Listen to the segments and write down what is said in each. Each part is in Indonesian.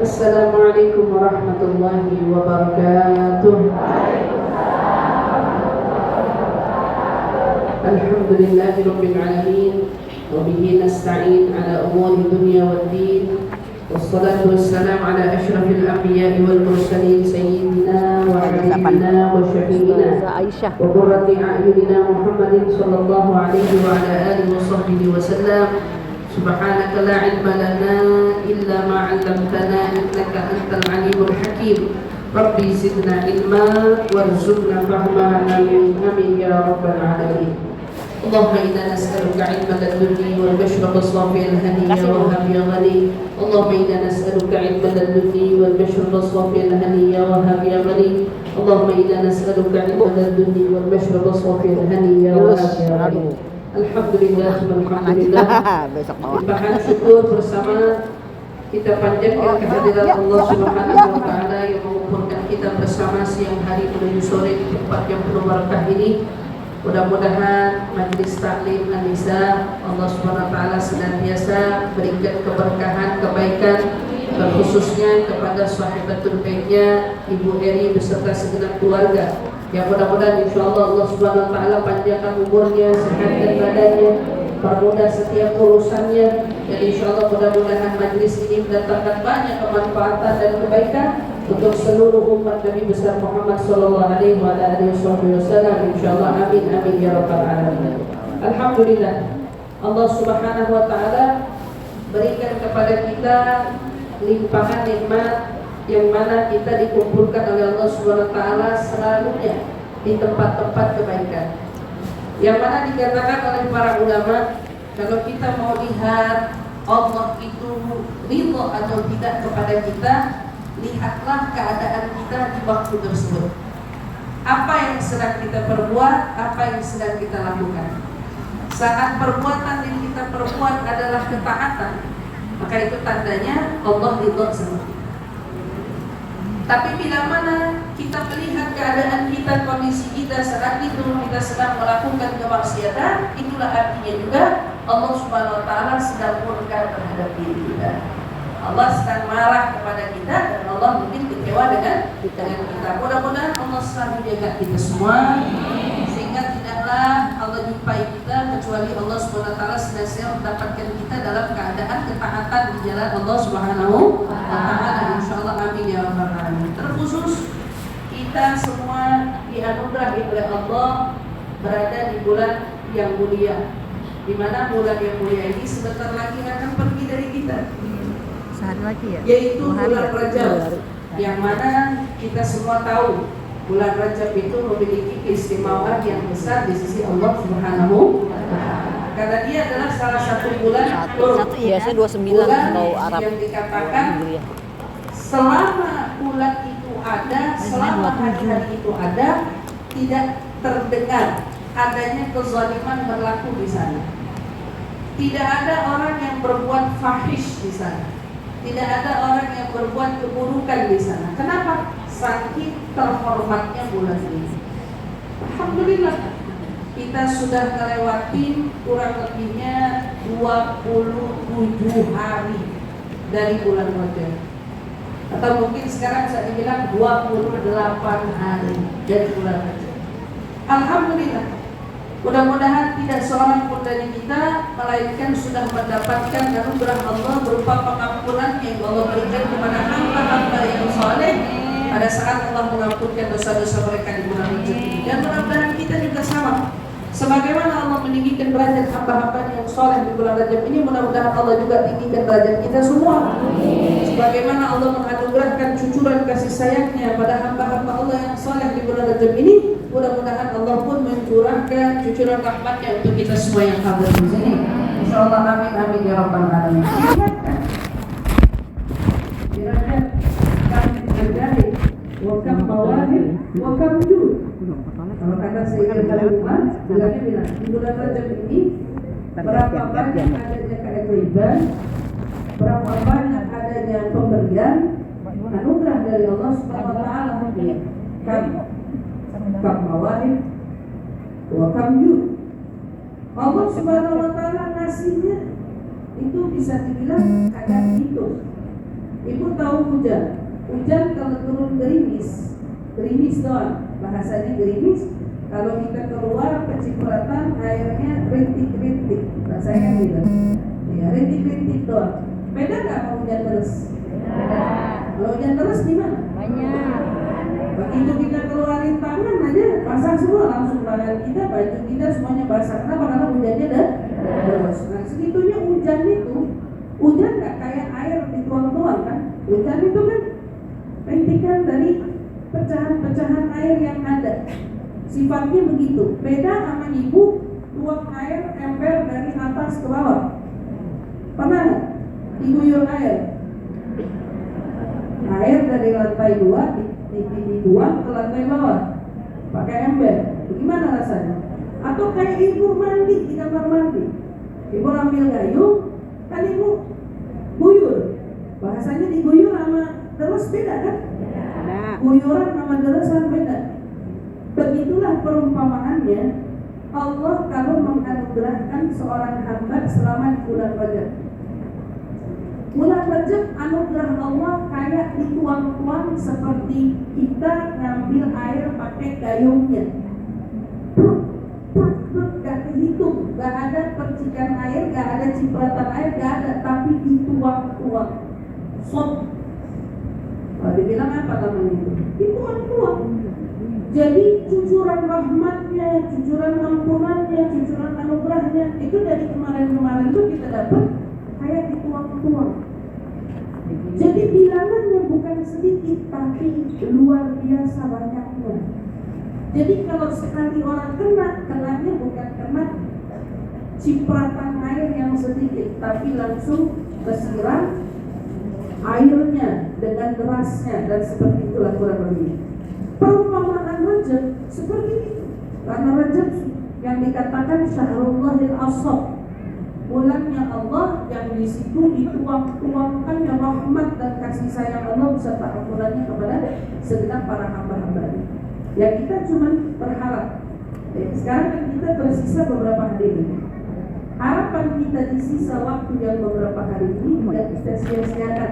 Assalamualaikum warahmatullahi wabarakatuh. Alhamdulillahi rabbil alamin wa bihi nasta'in ala umuri dunya waddin. Wassalatu wassalamu ala asyrafil anbiya'i wal mursalin sayyidina wa habibina wa syafi'ina wa qurrati a'yunina Muhammadin sallallahu alaihi wa ala alihi wa sahbihi wa sallam. Subhanaka la ilma lana illa ma 'allamtana innaka antal alimul hakim. Rabbi zidna ilma warzuqna fahma. Amin amin ya rabbal alamin. Allahumma inna nas'aluka 'ilman ladunni wal mashraba safiyan haniya wa habiya ghani. Allahumma inna nas'aluka 'ilman ladunni wal mashraba safiyan haniya wa habiya ghani. Allahumma inna nas'aluka 'ilman ladunni wal mashraba safiyan haniya wa habiya ghani. Alhamdulillah, alhamdulillah. Limpahan syukur bersama kita panjatkan kehadiran Allah Subhanahu wa taala yang mengumpulkan kita bersama siang hari menuju sore di tempat yang penuh barakah ini. Mudah-mudahan majlis taklim An-Nisa Allah Subhanahu wa taala senantiasa berikan keberkahan, kebaikan, terkhususnya kepada sahibatul baitnya Ibu Eri beserta segenap keluarga. Ya mudah-mudahan insyaallah Allah Subhanahu wa taala panjangkan umurnya, sehatkan badannya, permudah setiap urusannya, dan insyaallah mudah-mudahan majlis ini mendatangkan banyak kemanfaatan dan kebaikan untuk seluruh umat Nabi besar Muhammad sallallahu alaihi wasallam. Insyaallah amin amin ya rabbal alamin. Alhamdulillah Allah Subhanahu wa taala berikan kepada kita limpahan nikmat yang mana kita dikumpulkan oleh Allah Subhanahu wa taala selalunya di tempat-tempat kebaikan. Yang mana dikatakan oleh para ulama, kalau kita mau lihat Allah itu ridha atau tidak kepada kita, lihatlah keadaan kita di waktu tersebut. Apa yang sedang kita perbuat, apa yang sedang kita lakukan. Saat perbuatan yang kita perbuat adalah ketaatan, maka itu tandanya Allah ridha sama kita. Tapi bila mana kita melihat keadaan kita, kondisi kita saat itu kita sedang melakukan kemaksiatan, itulah artinya juga Allah Subhanahu wa taala sedang murka terhadap diri kita. Allah sedang marah kepada kita dan Allah mungkin kecewa dengan kita. Mudah-mudahan Allah selalu jaga kita semua sehingga tidaklah Allah jumpai kita kecuali Allah Subhanahu wa taala senantiasa mendapatkan kita dalam keadaan ketaatan di jalan Allah Subhanahu wa taala. Insyaallah amin ya rabbal alamin. Terkhusus kita semua dianugerahi oleh Allah berada di bulan yang mulia, di mana bulan yang mulia ini sebentar lagi akan pergi dari kita. Sehari lagi ya? Yaitu bulan Rajab, yang mana kita semua tahu bulan Rajab itu memiliki keistimewaan yang besar di sisi Allah Subhanahu wa taala. Karena dia adalah salah satu bulan biasanya 29 atau Arab yang dikatakan selama bulan itu ada, selama hari-hari itu ada, tidak terdengar adanya kezaliman berlaku di sana. Tidak ada orang yang berbuat fahish di sana. Tidak ada orang yang berbuat keburukan di sana. Kenapa? Saking terhormatnya bulan ini. Alhamdulillah kita sudah melewati kurang lebihnya 27 hari dari bulan Rajab. Atau mungkin sekarang bisa dibilang 28 hari dari bulan Rajab. Alhamdulillah. Mudah-mudahan tidak seorang pun dari kita melainkan sudah mendapatkan anugerah Allah berupa pengampunan yang Allah berikan kepada hamba-hamba yang saleh pada saat Allah mengampunkan dosa-dosa mereka di bulan Rajab ini. Dan mudah-mudahan kita juga sama. Sebagaimana Allah meninggikan derajat hamba-hamba yang saleh di bulan Rajab ini, mudah-mudahan Allah juga tinggikan derajat kita semua. Sebagaimana Allah menganugerahkan cucuran kasih sayangnya pada hamba-hamba Allah yang saleh di bulan Rajab ini, mudah-mudahan Allah pun mencurahkan cucuran rahmatnya untuk kita semua yang hadir di sini. Insyaallah amin amin ya rabbal alamin. Dirajat kami terjadi wa kam mawahib wa kam jud. Kalau kata Sayyidina Khalifah, bilangnya bilang di bulan Rajab ini berapa banyak adanya keajaiban, berapa banyak adanya pemberian anugerah dari Allah Subhanahu wa taala. Kam mawahib wa kam jud. Allah Subhanahu wa taala ngasihnya itu bisa dibilang kadang hitung. Ibu tahu hujan? Hujan kalau turun gerimis doang, bahasanya gerimis. Kalau kita keluar kecipratan airnya rintik-rintik, bahasanya gitu. Ya, rintik-rintik doang. Beda nggak sama hujan terus? Kalau hujan terus gimana? Banyak. Begitu kita keluarin tangan aja basah semua, langsung tangan kita, baju kita semuanya basah. Kenapa? Karena hujannya deras. Nah, segitunya hujan itu, hujan nggak kayak air dituang-tuang kan? Hujan itu kan rintikan dari pecahan-pecahan air yang ada. Sifatnya begitu. Beda sama ibu tuang air ember dari atas ke bawah. Pernah nggak diguyur air? Air dari lantai 2 dibuang ke lantai bawah pakai ember. Gimana rasanya? Atau kayak ibu mandi di kamar mandi, ibu ambil gayung, kan ibu guyur. Bahasanya diguyur sama terus beda kan? Guyuran sama deresan beda. Begitulah perumpamaannya Allah kalau menganugerahkan seorang hamba selama di bulan Rajab. Bulan Rajab anugerah Allah kayak dituang-tuang seperti kita ngambil air pakai gayungnya. Gak kehitung, gak ada percikan air, gak ada cipratan air, gak ada, tapi dituang-tuang. Kalau dibilang apa namanya itu? Dituang-tuang. Jadi cucuran rahmatnya, cucuran ampunannya, cucuran anugerahnya itu dari kemarin-kemarin tuh kita dapat kayak dituang-tuang. Jadi bilangannya bukan sedikit, tapi luar biasa banyaknya. Jadi kalau sekali orang kenanya bukan kena cipratan air yang sedikit, tapi langsung kesiram airnya dengan derasnya, dan seperti itulah kurang lebih. Perumpamaan Rajab seperti itu. Karena Rajab yang dikatakan Syahrullahil Ashab, bulannya Allah yang di situ dituang-tuangkannya rahmat dan kasih sayang Allah beserta ampunannya kepada segenap para hamba-hambanya. Ya kita cuma berharap. Sekarang kan kita tersisa beberapa hari ini. Harapan kita di sisa waktu yang beberapa hari ini tidak kita sia-siakan.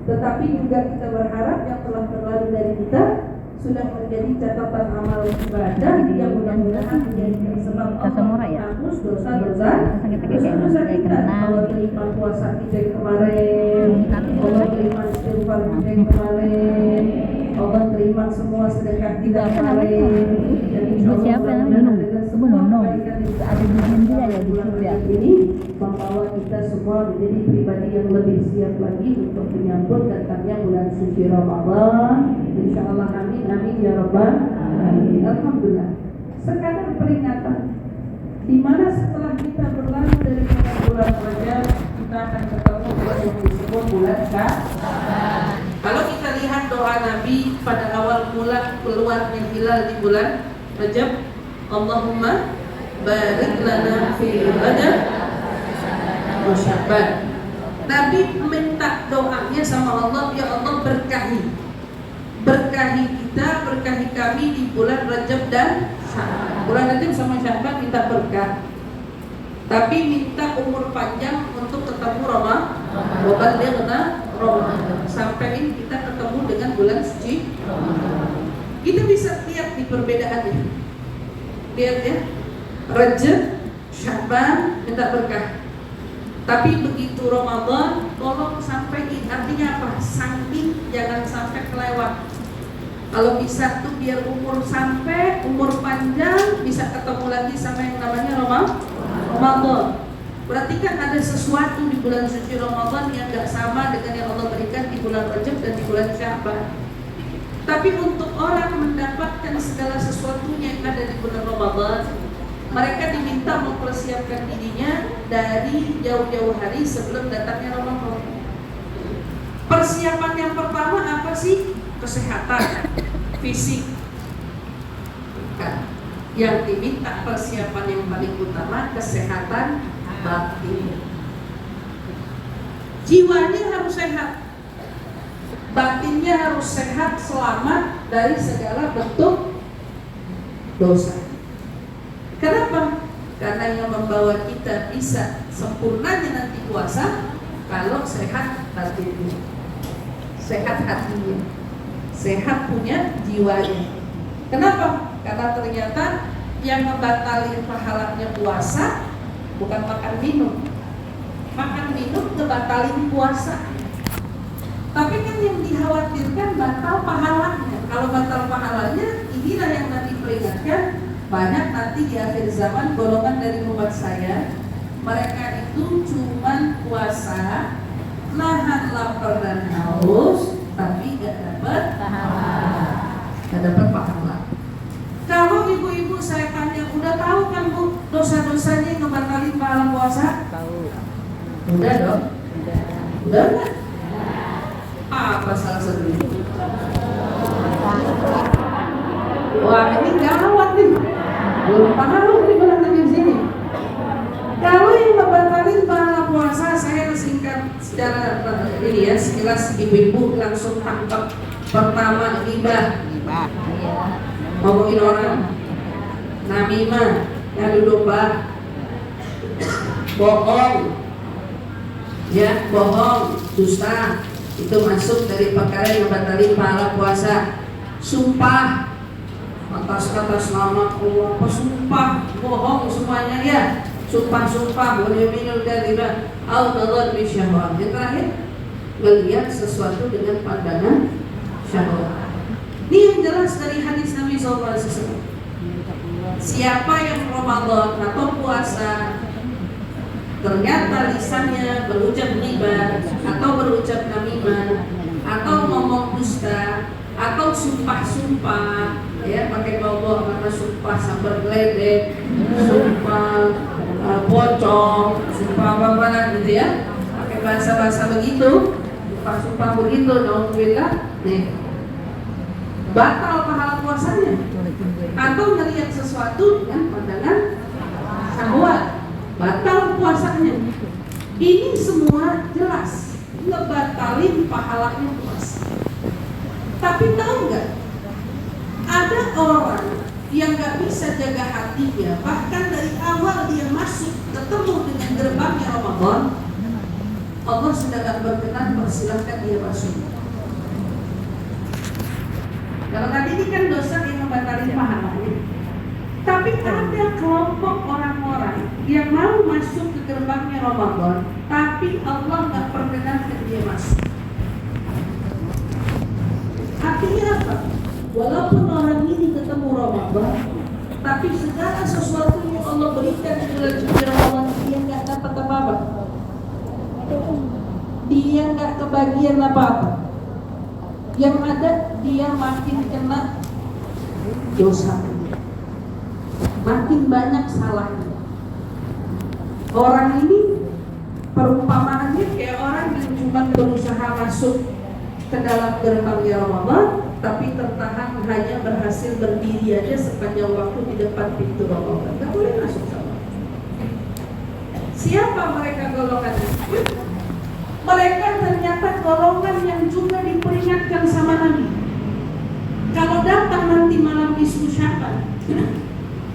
Tetapi juga kita berharap yang telah berlalu dari kita sudah menjadi catatan amal ibadah yang mudah-mudahan menjadi sebab Allah menghapus dosa-dosa kita. Allah terima puasa kita yang kemarin, Allah terima istighfar kita yang kemarin, Allah terima semua sedekah kita kemarin. Dan siapa yang minum? Ada di dia ya di surga. Ini membawa kita semua menjadi pribadi yang lebih siap lagi untuk menyambut datangnya bulan suci Ramadan. Insyaallah amin amin ya rabbal alamin. Alhamdulillah. Sekadar peringatan di mana setelah kita berlalu dari bulan Rajab kita akan ketemu bulan yang disebut bulan Sya'ban. Kalau kita lihat doa Nabi pada awal mula keluarnya hilal di bulan Rajab, Allahumma barik lana fi Rajab wa Sya'ban. Nabi minta doanya sama Allah, ya Allah berkahi kita, berkahi kami di bulan Rajab dan Sya'ban. Bulan Rajab sama Sya'ban minta berkah, tapi minta umur panjang untuk ketemu Ramadan. Sampaiin kita ketemu dengan bulan suci. Kita bisa lihat di perbedaannya. Lihat ya, Rajab, Sya'ban minta berkah. Tapi begitu Ramadan, tolong sampaikan. Artinya apa? Saking jangan sampai kelewat. Kalau bisa tuh biar umur panjang bisa ketemu lagi sama yang namanya Ramadan. Berarti kan ada sesuatu di bulan suci Ramadan yang gak sama dengan yang Allah berikan di bulan Rajab dan di bulan Sya'ban. Tapi untuk orang mendapatkan segala sesuatunya yang ada di bulan Ramadan, mereka diminta mempersiapkan dirinya dari jauh-jauh hari sebelum datangnya Ramadan. Persiapan yang pertama apa sih? Kesehatan fisik. Yang diminta persiapan yang paling utama kesehatan batin. Jiwanya harus sehat, batinnya harus sehat, selamat dari segala bentuk dosa. Kenapa? Karena yang membawa kita bisa sempurnanya nanti puasa kalau sehat batinnya. sehat hatinya, sehat punya jiwanya. Kenapa? Karena ternyata yang ngebatalin pahalanya puasa bukan makan minum. Makan minum ngebatalin puasa. Tapi kan yang dikhawatirkan batal pahalanya. Kalau batal pahalanya, inilah yang nanti peringatkan. Banyak nanti di akhir zaman golongan dari umat saya, mereka itu cuman puasa, nahan lapar dan haus, tapi gak dapat pahala. Gak dapat pahala. Kalau ibu-ibu saya tanya, udah tahu kan Bu dosa-dosanya yang ngebatalin pahala puasa? Tahu. Udah dong. Udah. Udah nggak? Apa salah satunya? Wah, ini gawat nih. Belum paham nih berarti di sini. Kalau yang ngebatalin pahala puasa, saya singkat secara ini ya, sekilas ibu-ibu langsung tangkap. Pertama, ghibah. Ngomongin orang. Namimah, yang domba. Bohong. Ya, bohong, dusta. Itu masuk dari perkara yang membatalkan pahala puasa. Sumpah atas nama Allah, apa sumpah bohong semuanya ya. Sumpah boleh minum dan tidak al-nadhar bi syahwat. Yang terakhir, melihat sesuatu dengan pandangan syahwat. Ini yang jelas dari hadis Nabi SAW. Siapa yang Ramadan atau puasa ternyata lisannya berucap ghibah atau berucap namimah atau ngomong dusta atau sumpah ya, pakai bohong karena sumpah sambar geledek, sumpah pocong, sumpah apa gitu ya, pakai bahasa begitu, sumpah begitu, alhamdulillah nih batal pahala puasanya. Atau melihat sesuatu dengan pandangan syahwat, batal puasanya. Ini semua jelas ngebatalin pahalanya puasa. Tapi tahu nggak, ada orang yang nggak bisa jaga hatinya, bahkan dari awal dia masuk ketemu dengan gerbangnya Ramadan, Allah sudah nggak berkenan persilahkan dia masuk. Kalau tadi ini kan dosa yang membatalkan pahalanya. Tapi ada kelompok orang-orang yang mau masuk ke gerbangnya Ramadan, tapi Allah nggak perkenankan dia masuk. Artinya apa? Walaupun orang ini ketemu Ramadan, tapi segala sesuatu yang Allah berikan di bulan Ramadan, dia nggak dapat apa-apa. Dia nggak kebagian apa-apa. Yang ada dia makin kena dosa, makin banyak salahnya. Orang ini perumpamaannya kayak orang yang cuma berusaha masuk ke dalam gerbangnya Ramadan, tapi tertahan hanya berhasil berdiri aja sepanjang waktu di depan pintu Ramadan. Gak boleh masuk sama. Siapa mereka golongan itu? Mereka ternyata golongan yang juga diperingatkan sama Nabi. Kalau datang nanti malam nisfu Sya'ban,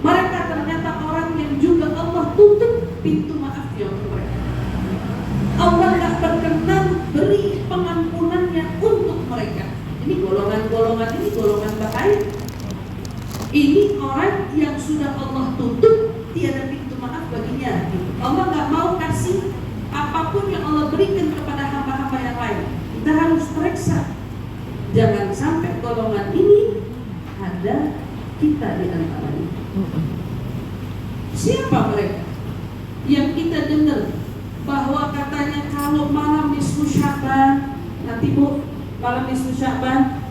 mereka ternyata orang yang juga Allah tutup pintu maafnya untuk mereka. Allah tak berkenan beri pengampunannya untuk mereka. Ini golongan-golongan ini golongan bahaya. Ini orang yang sudah Allah tutup, tiada pintu maaf baginya. Allah nggak mau kasih apapun yang Allah berikan kepada hamba-hamba yang lain. Kita harus periksa. Jangan sampai golongan ini ada kita di antaranya. Siapa mereka? Yang kita dengar bahwa katanya kalau malam nisfu Sya'ban, nanti Bu, malam nisfu Sya'ban,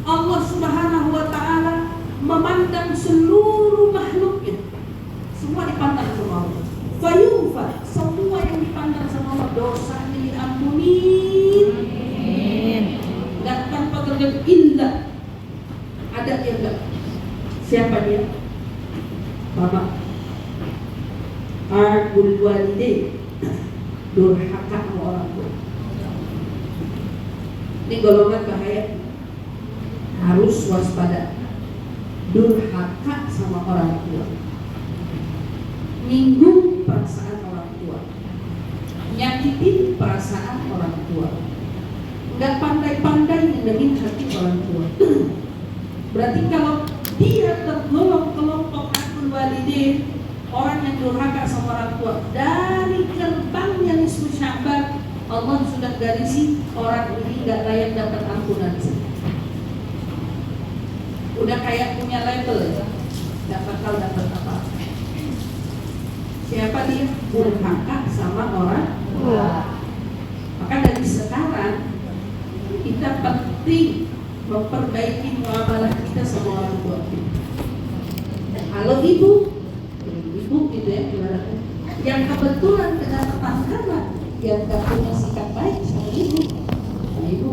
Allah Subhanahu wa taala memandang seluruh makhluknya. Semua dipandang sama Allah. Fayufa, semua yang dipandang sama Allah dosanya diampuni. Gak tanpa terjadi indah. Ada yang enggak? Siapa dia? Bapak Aqul walidain, durhaka sama orang tua. Ini golongan bahaya. Harus waspada. Durhaka sama orang tua, nyinggung perasaan orang tua, nyakitin perasaan orang tua, nggak pandai-pandai nyenengin hati orang tua. Berarti kalau dia tergolong kelompok akul walidain, orang yang durhaka sama orang tua, dari gerbangnya nisfu Sya'ban Allah sudah garisi orang ini nggak layak dapat ampunan. Udah kayak punya label, nggak bakal dapat apa. Siapa dia? Durhaka sama orang tua. Maka dari sekarang kita penting memperbaiki muamalah kita sama orang tua. Kalau ibu gitu ya, ibaratnya yang kebetulan kena tetangga yang gak punya sikap baik sama ibu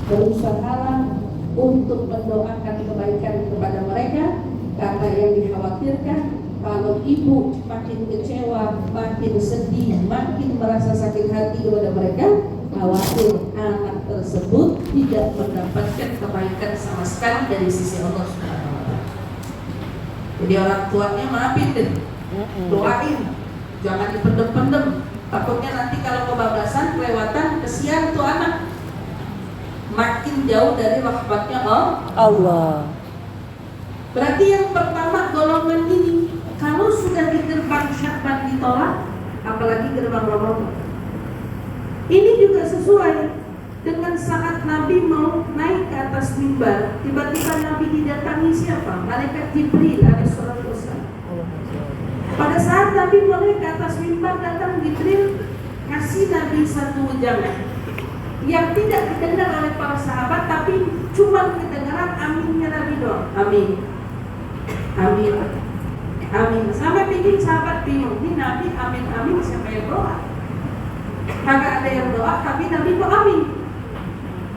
berusahalah untuk mendoakan kebaikan kepada mereka, karena yang dikhawatirkan kalau ibu makin kecewa, makin sedih, makin merasa sakit hati kepada mereka, khawatir anak tersebut tidak mendapatkan kebaikan sama sekali dari sisi Allah Subhanahu wa Ta'ala. Jadi orang tuanya maafin deh, doain, jangan dipendem-pendem. Takutnya nanti kalau kebablasan, kelewatan, kesian tuh anak, makin jauh dari rahmatnya Allah. Berarti yang pertama golongan ini, kalau sudah di gerbang Sya'ban ditolak, apalagi gerbang Ramadan. Ini juga sesuai dengan saat Nabi mau naik ke atas mimbar, tiba-tiba Nabi didatangi siapa? Malaikat Jibril alaihissalatu wassalam. Pada saat Nabi mau naik ke atas mimbar, datang Jibril kasih Nabi satu ujangan yang tidak didengar oleh para sahabat, tapi cuma kedengaran aminnya Nabi doang. Amin, amin, amin. Sampai bikin sahabat bingung, ini Nabi amin amin siapa yang doa? Kagak ada yang doa, tapi Nabi kok amin.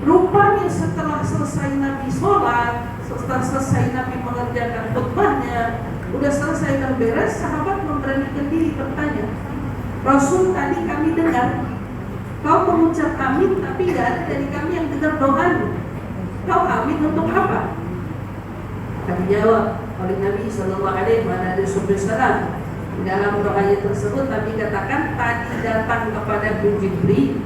Rupanya setelah selesai Nabi sholat, setelah selesai Nabi mengerjakan khutbahnya, udah selesai dan beres, sahabat memberanikan diri bertanya, Rasul, tadi kami dengar kau mengucap amin, tapi gak ada dari kami yang dengar doamu. Kau amin untuk apa? Kami jawab oleh Nabi SAW di dalam doanya tersebut. Nabi katakan, tadi datang kepada Jibril.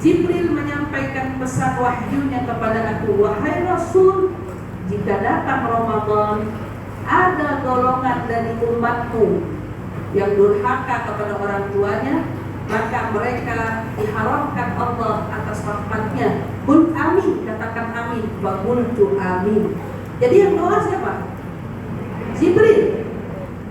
Jibril menyampaikan pesan wahyunya kepada aku, wahai Rasul, jika datang Ramadan, ada golongan dari umatku yang durhaka kepada orang tuanya, maka mereka diharamkan Allah atas rahmatnya. Qul amin, katakan amin. Wa qultu amin. Jadi yang doa siapa? Jibril.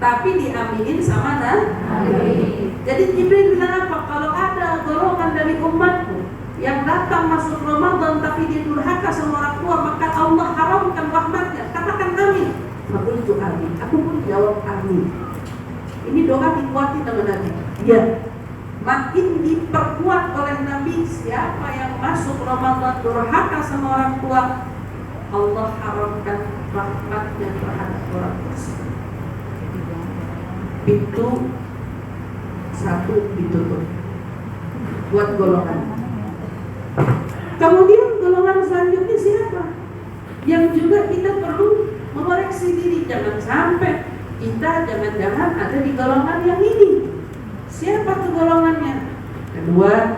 Tapi diaminin sama Nabi. Jadi Jibril bilang apa? Kalau ada golongan dari umatku yang datang masuk Ramadan tapi dia durhaka sama orang tua, maka Allah haramkan rahmatnya. Katakan amin. Wa qultu amin. Aku pun jawab amin. Ini doa dikuatin dengan Nabi. Ya. Makin diperkuat oleh Nabi, siapa yang masuk Ramadan durhaka sama orang tua, Allah haramkan rahmatnya terhadap orang tersebut. Pintu satu ditutup buat golongan. Kemudian golongan selanjutnya siapa? Yang juga kita perlu mengoreksi diri, jangan sampai kita jangan-jangan ada di golongan yang ini. Siapa tuh golongannya? Kedua,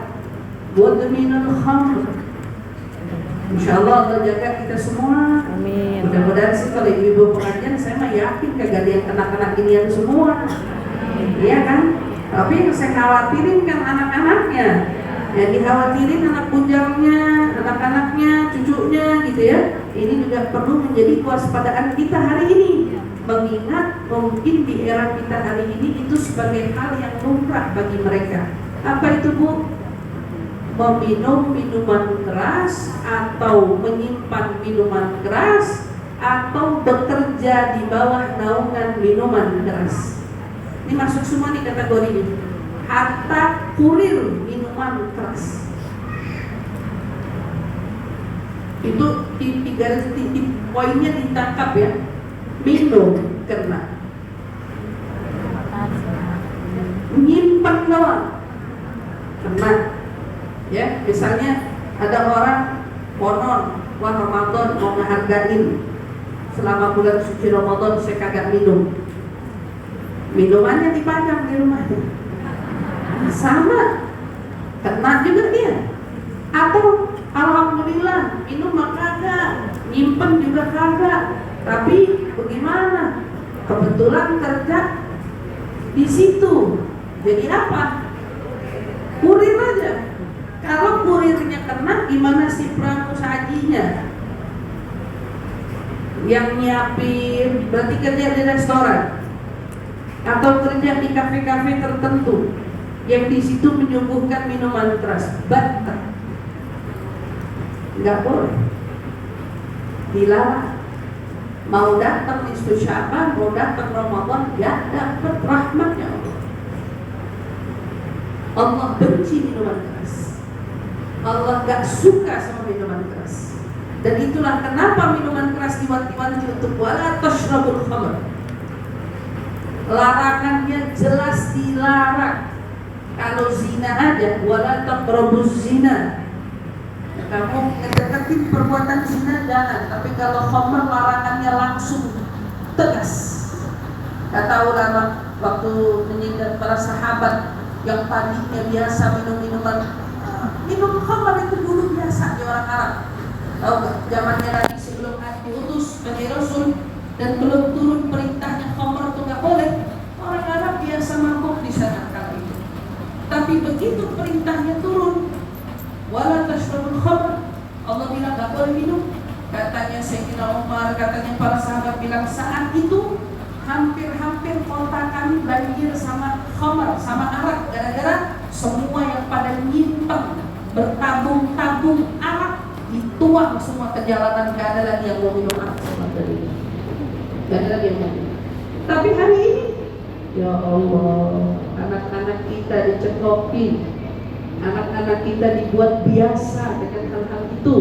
mudminul khamr. Insyaallah Allah jaga kita semua. Amin. Mudah-mudahan sih kalau ibu pengajian, saya mah yakin kagak ada yang anak-anak ini yang semua. Iya kan? Tapi yang saya khawatirin kan anak-anaknya. Yang dikhawatirin anak bujangnya, anak-anaknya, cucunya gitu ya. Ini juga perlu menjadi kewaspadaan kita hari ini. Mengingat mungkin di era kita hari ini itu sebagai hal yang lumrah bagi mereka. Apa itu, Bu? Meminum minuman keras, atau menyimpan minuman keras, atau bekerja di bawah naungan minuman keras. Ini masuk semua nih kategori ini. Harta kurir minuman keras. Itu titik poinnya ditangkap ya. Minum kena, menyimpan doang kena. Ya, misalnya ada orang konon, wah Ramadan mau ngehargain, selama bulan suci Ramadan saya kagak minum, minumannya dipajang di rumahnya, sama kena juga dia. Atau Alhamdulillah, minum mah kagak, nyimpen juga kagak. Tapi bagaimana? Kebetulan kerja di situ. Jadi apa? Kurir aja. Kalau kurirnya kena, gimana si pramusajinya? Yang nyiapin, berarti kerja di restoran atau kerja di kafe-kafe tertentu yang di situ menyuguhkan minuman keras, batal. Nggak boleh, dilarang. Mau datang nisfu Sya'ban, mau datang Ramadan, ya dapat rahmatnya Allah. Allah benci minuman keras. Allah gak suka sama minuman keras. Dan itulah kenapa minuman keras diwanti-wanti untuk wala tashrabul khamr. Larangannya jelas dilarang. Kalau zina aja, wala taqrabuz zina. Kamu ngedeketin perbuatan zina jangan. Tapi kalau khamr larangannya langsung tegas. Kata ulama waktu menyindir para sahabat yang tadinya biasa minum khamr itu dulu biasa di orang Arab. Tahu nggak? Zamannya Nabi sebelum diutus sebagai Rasul dan belum turun perintahnya khamr itu nggak boleh. Orang Arab biasa mabuk di sana kali itu. Tapi begitu perintahnya turun, wala tashrabul khamr, Allah bilang nggak boleh minum. Katanya Sayyidina Umar, katanya para sahabat bilang saat itu hampir-hampir kota kami banjir sama khamr, sama arak, gara-gara semua yang pada nyimpang bertabung-tabung arak dituang semua ke jalanan. Gak ada lagi yang mau minum arak sama tadi. Gak ada lagi yang mau minum. Tapi hari ini, ya Allah, anak-anak kita dicekokin, anak-anak kita dibuat biasa dengan hal-hal itu.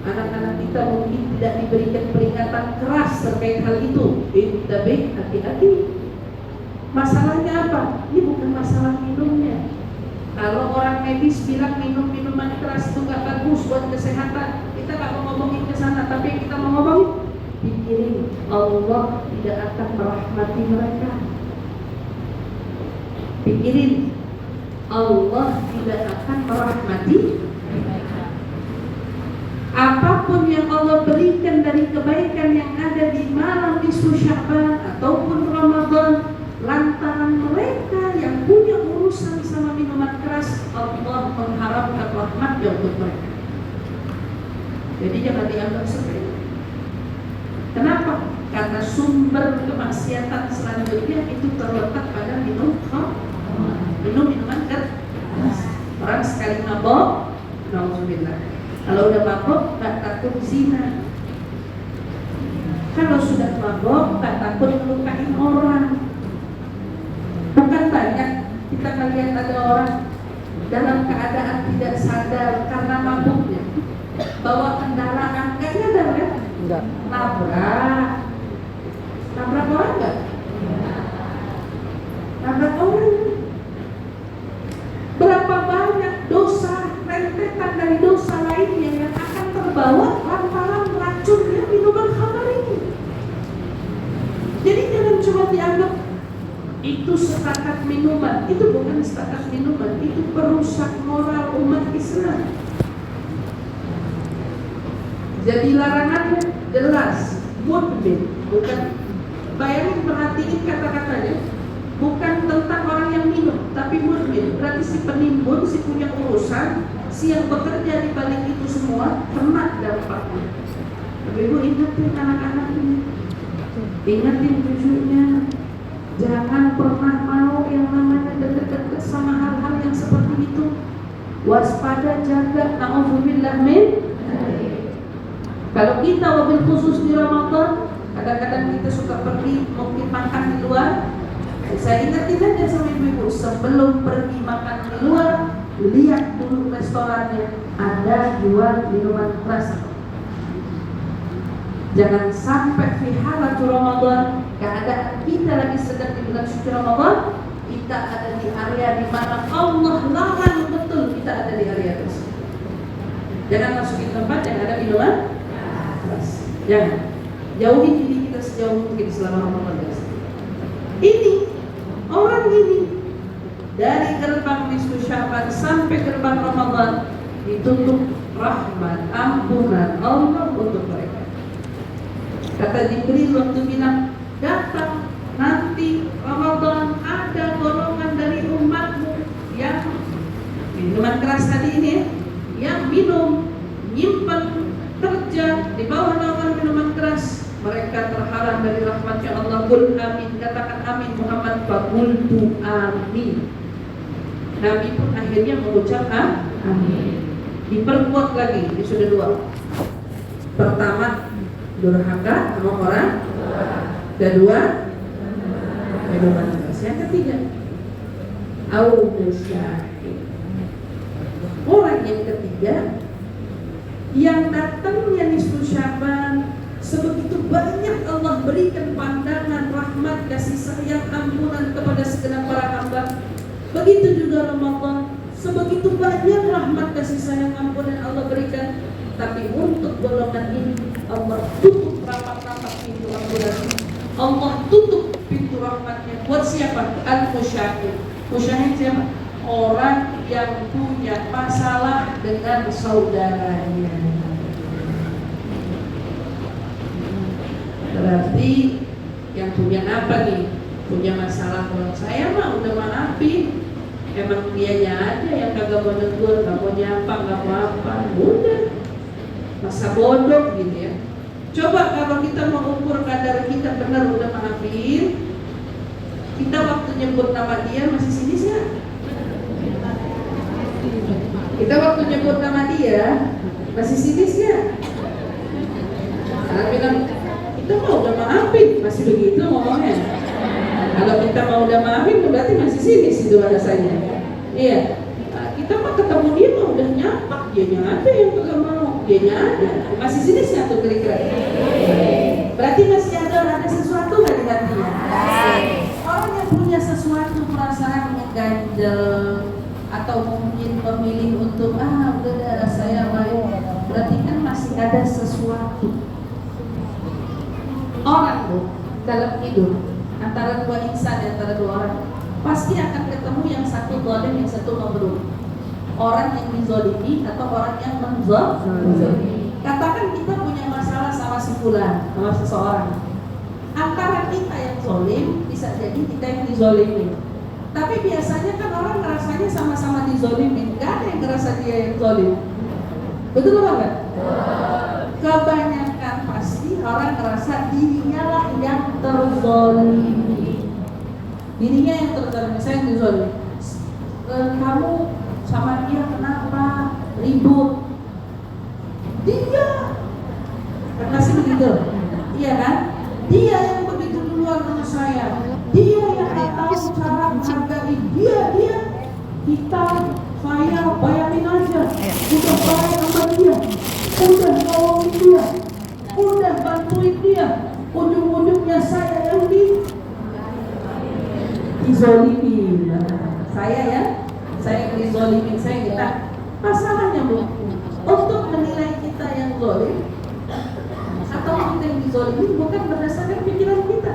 Anak-anak kita mungkin tidak diberikan peringatan keras terkait hal itu. Tapi hati-hati. Masalahnya apa? Ini bukan masalah minumnya. Kalau orang medis bilang minum minuman keras itu gak bagus buat kesehatan, kita gak mau ngomongin ke sana. Tapi yang kita mau ngomongin, pikirin Allah tidak akan merahmati mereka. Pikirin Allah tidak akan merahmati mereka. Apapun yang Allah berikan dari kebaikan yang ada di malam nisfu Sya'ban ataupun Ramadan, lantaran mereka yang punya urusan sama minuman keras, Allah mengharapkan rahmatnya untuk mereka. Jadi jangan dianggap sepele. Kenapa? Karena sumber kemaksiatan selanjutnya itu terletak pada minuman keras. Orang sekali mabok, nauzubillah. Kalau udah mabok, gak takut zina. Kalau sudah mabok, gak takut melukain orang. Bukan banyak kita melihat ada orang dalam keadaan tidak sadar karena mabuknya bawa kendaraan, gak nyadar kan? Enggak. Nabrak orang gak? Nabrak orang. Berapa banyak dosa rentetan dari dosa lainnya yang akan terbawa lantaran racunnya minuman khamr ini. Jadi jangan cuma dianggap itu setakat minuman. Itu bukan setakat minuman, itu perusak moral umat Islam. Jadi larangannya jelas, mudmin, bukan. Bayangin, perhatiin kata-katanya, bukan tentang orang yang minum, tapi mudmin. Berarti si penimbun, si punya urusan, si yang bekerja di balik itu semua kena dampaknya. Ibu ingatin anak-anak ini, ingatin cucunya, jangan pernah mau yang namanya deket-deket sama hal-hal yang seperti itu. Waspada, jaga, na'udzubillah min. Kalau kita wabil khusus di Ramadan, kadang-kadang kita suka pergi mungkin makan di luar. Saya ingatin aja sama ibu-ibu, sebelum pergi makan di luar, lihat dulu restorannya ada jual minuman keras. Jangan sampai fi halatul Ramadan, keadaan kita lagi sedang di bulan suci Ramadan, kita ada di area di mana Allah larang betul kita ada di area tersebut. Jangan masukin tempat yang ada minuman keras. Jangan. Jauhi diri kita sejauh mungkin selama Ramadan. Ini orang ini dari gerbang nisfu Sya'ban sampai gerbang Ramadan ditutup rahmat, ampunan Allah untuk mereka. Kata Jibril waktu bilang, datang nanti Ramadan ada golongan dari umatmu yang minuman keras tadi ini, yang minum, nyimpan, kerja di bawah naungan minuman keras, mereka terhalang dari rahmatnya Allah. Qul amin, katakan amin Muhammad. Faqultu amin. Nabi pun akhirnya mengucap amin. Diperkuat lagi, ini sudah dua. Pertama, durhaka sama orang. Kedua, minuman keras. Yang ketiga, au-musyahid. Orang yang ketiga, yang datangnya nisfu Sya'ban, sebegitu banyak Allah berikan pandangan rahmat, kasih sayang, ampunan kepada segenap para hamba. Begitu juga Ramadan, sebegitu banyak rahmat, kasih sayang, ampunan Allah berikan. Tapi untuk golongan ini Allah tutup rapat-rapat pintu ampunan. Allah tutup pintu rahmatnya. Buat siapa? Al-musyahid. Musyahid siapa? Orang yang punya masalah dengan saudaranya. Berarti yang punya apa nih? Punya masalah. Kalau saya mah udah maafin, emang dianya aja yang kagak mau negur, gak mau nyapa, gak mau apa, udah masa bodoh gitu ya. Coba kalau kita mau ukur kadar kita benar udah maafin, kita waktu nyebut nama dia masih sinis ya? Kita waktu nyebut nama dia masih sinis ya? Karena bilang kita mau udah maafin, masih begitu ngomongnya. Kalau kita mau udah maafin berarti masih sinis itu bahasanya. Iya. Nah, kita mah ketemu dia mah udah nyapak, dianya ada yang kagak mau, dianya ada. Masih sinis nggak tuh kira-kira? Berarti masih ada sesuatu nggak di hatinya? Orang yang punya sesuatu perasaan yang ganjel atau mungkin memilih untuk udah saya baik, berarti kan masih ada sesuatu. Orang tuh dalam hidup antara dua insan, antara dua orang pasti akan ketemu yang satu zalim, yang satu mazlum. Orang yang dizalimi atau orang yang menzalimi. Katakan kita punya masalah sama si fulan, sama seseorang. Antara kita yang zalim, bisa jadi kita yang dizalimi. Tapi biasanya kan orang ngerasanya sama-sama dizalimin, gak ada yang ngerasa dia yang zalim. Betul nggak? Kebanyakan pasti orang ngerasa dirinya lah yang terzalimi. Dirinya yang terzalimi, saya yang dizalimi. Kamu sama dia kenapa ribut? Dia kan masih begitu, iya kan? Dia yang begitu duluan sama saya. Dia yang tak tahu cara menghargai. Dia kita saya bayangin aja, udah baik sama dia, udah nolongin dia, udah bantuin dia, ujung-ujungnya saya yang dizolimin. Saya yang dizolimin, saya kita. Masalahnya Bu, untuk menilai kita yang zalim atau kita yang dizolimin bukan berdasarkan pikiran kita.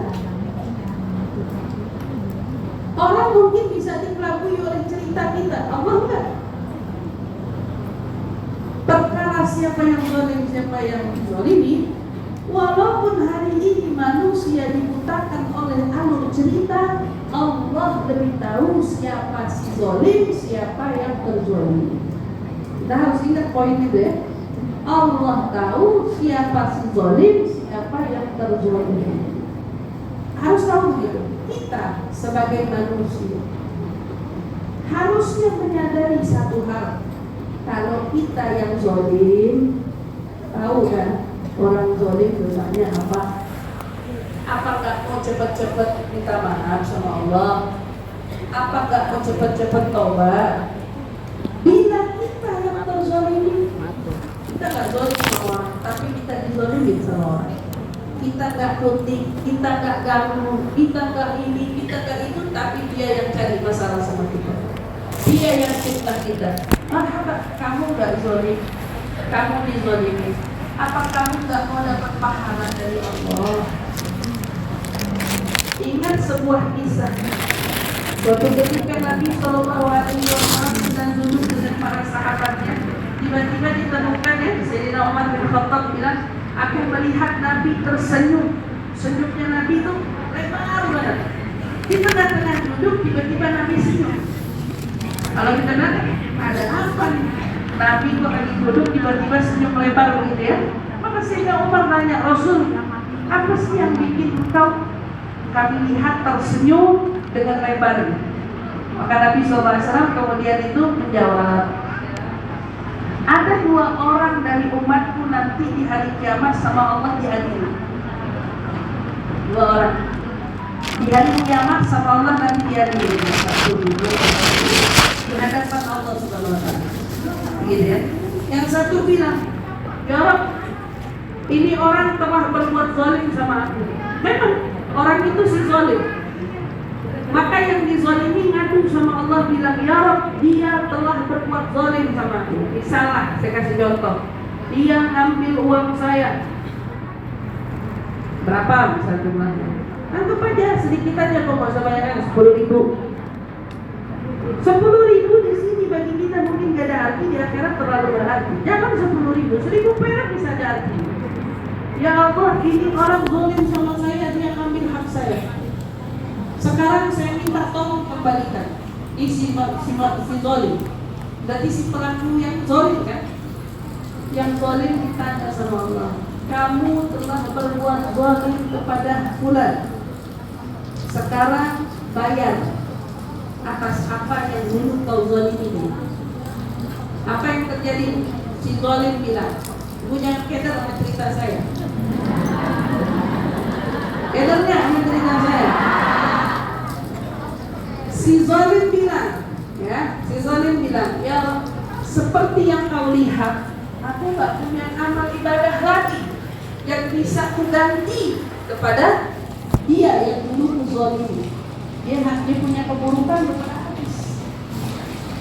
Orang mungkin bisa dikelabui oleh cerita kita, Allah enggak. Perkara siapa yang zalim, siapa yang dizalimi, walaupun hari ini manusia dibutakan oleh alur cerita, Allah lebih tahu siapa si zalim, siapa yang terzalimi. Kita harus ingat poin itu ya. Allah tahu siapa si zalim, siapa yang terzalimi. Harus tahu gitu. Kita sebagai manusia harusnya menyadari satu hal. Kalau kita yang zalim, tahu kan orang zalim dosanya apa? Apa gak mau cepat-cepat minta maaf sama Allah? Apa gak mau cepat-cepat tobat? Bila kita yang terzalimi, kita gak zalim sama orang, tapi kita dizalimin sama orang. Kita gak kritik, kita gak ganggu, kita gak ini, kita gak itu, tapi dia yang cari masalah sama kita. Dia yang fitnah kita. Apa kamu gak zalim? Kamu dizalimi. Apa kamu gak mau dapat pahala dari Allah? Ingat sebuah kisah. Suatu ketika Nabi Shallallahu Alaihi Wasallam sedang duduk dengan para sahabatnya di tiba-tiba ditemukan ya, Sayyidina Umar bin Khattab bilang, aku melihat Nabi tersenyum. Senyumnya Nabi itu lebar banget. Di tengah-tengah duduk, tiba-tiba Nabi senyum. Kalau kita lihat, ada apa nih? Nabi kok lagi duduk, tiba-tiba senyum lebar begitu ya. Maka Sayyidina Umar nanya, Rasul, apa sih yang bikin engkau kami lihat tersenyum dengan lebar? Maka Nabi SAW kemudian itu menjawab, ada 2 orang dari umatku nanti di hari kiamat sama Allah diadili. 2 orang di hari kiamat sama Allah nanti diadili. Satu di hadapan Allah Subhanahu Wa Taala. Gitu ya. Yang satu bilang, ya Rabb, ini orang telah berbuat zalim sama aku. Memang orang itu si zalim. Maka yang dizalimi ngadu sama Allah bilang, ya Rabb, dia telah berbuat zalim sama aku. Misalnya, saya kasih contoh, dia ngambil uang saya. Berapa misalnya jumlahnya? Anggap aja sedikit aja, kok nggak usah banyak, 10.000. 10.000 di sini bagi kita mungkin gak ada arti, di akhirat terlalu berarti. Jangan 10.000, 1.000 perak bisa ada arti. Ya Allah, ini orang zalim sama saya, dia ngambil hak saya. Sekarang saya minta tolong kembalikan. Si zalim. Berarti si pelaku yang zalim kan? Yang zalim ditanya sama Allah, kamu telah berbuat zalim kepada fulan. Sekarang bayar atas apa yang dulu kau zalimi. Apa yang terjadi? Si zalim bilang, punya keder sama cerita saya. Kedernya sama cerita saya. Si zalim bilang, ya seperti yang kau lihat, aku gak punya amal ibadah lagi yang bisa kuganti kepada dia yang dulu kuzalimi. Dia punya keburukan udah habis.